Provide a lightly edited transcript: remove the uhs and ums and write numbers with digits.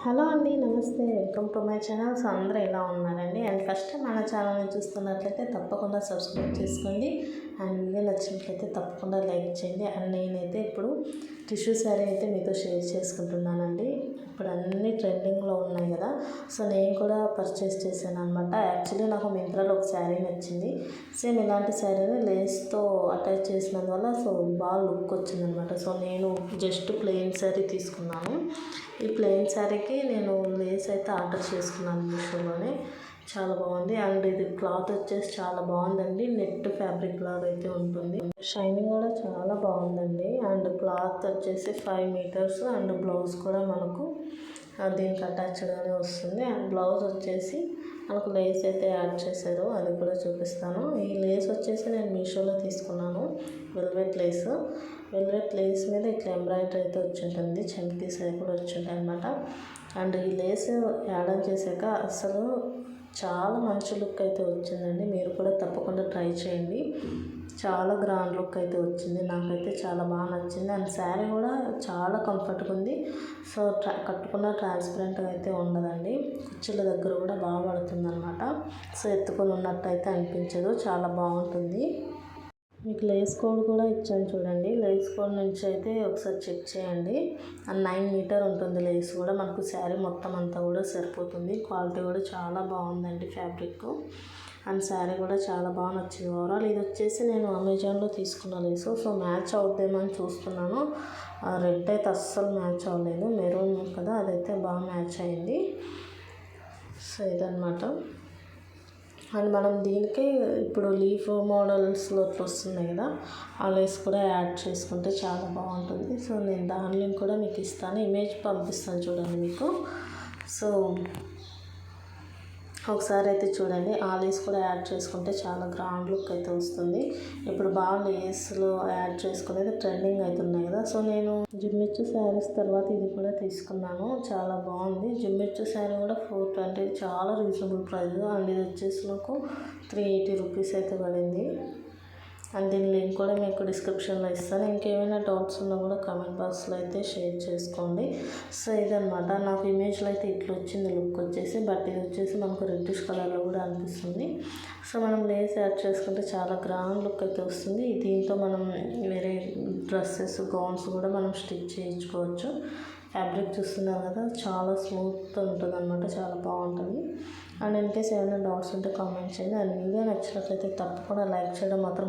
Hello అండి, నమస్తే. Welcome to my channel. So అందరూ ఎలా ఉన్నారండి? అండ్ ఫస్ట్ మన ఛానల్ని చూస్తున్నట్లయితే తప్పకుండా సబ్స్క్రైబ్ చేసుకోండి. అండ్ వీడియో నచ్చినట్లయితే తప్పకుండా లైక్ చేయండి. అండ్ నేనైతే ఇప్పుడు టిష్యూ శారీ అయితే మీతో షేర్ చేసుకుంటున్నానండి. ఇప్పుడు అన్నీ ట్రెండింగ్లో ఉన్నాయి కదా, సో నేను కూడా పర్చేస్ చేశాను అనమాట. యాక్చువల్లీ నాకు మింత్రాలో ఒక శారీ నచ్చింది. సేమ్ ఇలాంటి శారీని లేస్తో అటాచ్ చేసినందువల్ల సో బాగా లుక్ వచ్చిందనమాట. సో నేను జస్ట్ ప్లెయిన్ శారీ తీసుకున్నాను. ఈ ప్లెయిన్ శారీకి నేను లేస్ అయితే ఆర్డర్ చేసుకున్నాను మీషోలోనే. చాలా బాగుంది. అండ్ ఇది క్లాత్ వచ్చేసి చాలా బాగుందండి. నెట్ ఫ్యాబ్రిక్ లాగా అయితే ఉంటుంది. షైనింగ్ కూడా చాలా బాగుందండి. అండ్ క్లాత్ వచ్చేసి 5 మీటర్స్. అండ్ బ్లౌజ్ కూడా మనకు దీనికి అటాచ్డ్గానే వస్తుంది. అండ్ బ్లౌజ్ వచ్చేసి మనకు లేస్ అయితే యాడ్ చేశారు, అది కూడా చూపిస్తాను. ఈ లేస్ వచ్చేసి నేను మీషోలో తీసుకున్నాను. Velvet Lay's. వెల్వెట్ లేస్ మీద ఇట్లా ఎంబ్రాయిడరీ అయితే వచ్చి ఉంటుంది. చమ్కీస్ అవి కూడా వచ్చి ఉంటాయి అనమాట. అండ్ ఈ లేస్ యాడ్ ఆన్ చేశాక అసలు చాలా మంచి లుక్ అయితే వచ్చిందండి. మీరు కూడా తప్పకుండా ట్రై చేయండి. చాలా గ్రాండ్ లుక్ అయితే వచ్చింది. నాకైతే చాలా బాగా నచ్చింది. అండ్ శారీ కూడా చాలా కంఫర్ట్గా ఉంది. సో కట్టుకున్న ట్రాన్స్పరెంట్గా అయితే ఉండదండి. కుర్చీల దగ్గర కూడా బాగా పడుతుంది అనమాట. సో ఎత్తుకొని ఉన్నట్టు అయితే అనిపించదు. చాలా బాగుంటుంది. మీకు లేస్ కోడ్ కూడా ఇచ్చాను చూడండి. లేస్ కోడ్ నుంచి అయితే ఒకసారి చెక్ చేయండి. అండ్ 9 మీటర్ ఉంటుంది లేస్ కూడా. మనకు శారీ మొత్తం అంతా కూడా సరిపోతుంది. క్వాలిటీ కూడా చాలా బాగుందండి ఫ్యాబ్రిక్. అండ్ శారీ కూడా చాలా బాగా నచ్చింది. ఓవరాల్ ఇది వచ్చేసి నేను అమెజాన్లో తీసుకున్న లేసు. సో మ్యాచ్ అవుద్దేమో అని చూస్తున్నాను. రెడ్ అయితే అస్సలు మ్యాచ్ అవ్వలేదు. మెరూన్ కదా, అదైతే బాగా మ్యాచ్ అయింది. సో ఇదన్నమాట. అండ్ మనం దీనికి ఇప్పుడు లీఫ్ మోడల్స్లో అట్లా వస్తున్నాయి కదా, ఆ లేస్ కూడా యాడ్ చేసుకుంటే చాలా బాగుంటుంది. సో నేను దాని లింక్ కూడా మీకు ఇస్తాను, ఇమేజ్ పంపిస్తాను చూడండి మీకు. సో ఒకసారి అయితే చూడండి. ఆ లేస్ కూడా యాడ్ చేసుకుంటే చాలా గ్రాండ్ లుక్ అయితే వస్తుంది. ఇప్పుడు బాగా లేస్లో యాడ్ చేసుకునేది ట్రెండింగ్ అవుతున్నాయి కదా. సో నేను జిమ్మిచ్చు శారీస్ తర్వాత ఇది కూడా తీసుకున్నాను. చాలా బాగుంది. జిమ్మిచ్చు శారీ కూడా 420, చాలా రీజనబుల్ ప్రైస్. అండ్ ఇది వచ్చేసి నాకు 380 రూపీస్ అయితే పడింది. అండ్ దీని లింక్ కూడా మీకు డిస్క్రిప్షన్లో ఇస్తాను. ఇంకేమైనా డౌట్స్ ఉన్నా కూడా కామెంట్ బాక్స్లో అయితే షేర్ చేసుకోండి. సో ఇదనమాట. నాకు ఇమేజ్లో అయితే ఇట్లా వచ్చింది లుక్ వచ్చేసి. బట్ ఇది వచ్చేసి మనకు రెడ్డిష్ కలర్లో కూడా అనిపిస్తుంది. సో మనం లేస్ యాడ్ చేసుకుంటే చాలా గ్రాండ్ లుక్ అయితే వస్తుంది. దీంతో మనం వేరే డ్రెస్సెస్, గౌన్స్ కూడా మనం స్టిచ్ చేయించుకోవచ్చు. ఫ్యాబ్రిక్ చూస్తున్నారు కదా, చాలా స్మూత్ ఉంటుంది అనమాట. చాలా బాగుంటుంది. అండ్ ఇన్కేస్ ఏమైనా డౌట్స్ ఉంటే కామెంట్ చేయండి. అండ్ వీడియో నచ్చినట్లయితే తప్పకుండా లైక్ చేయడం మాత్రం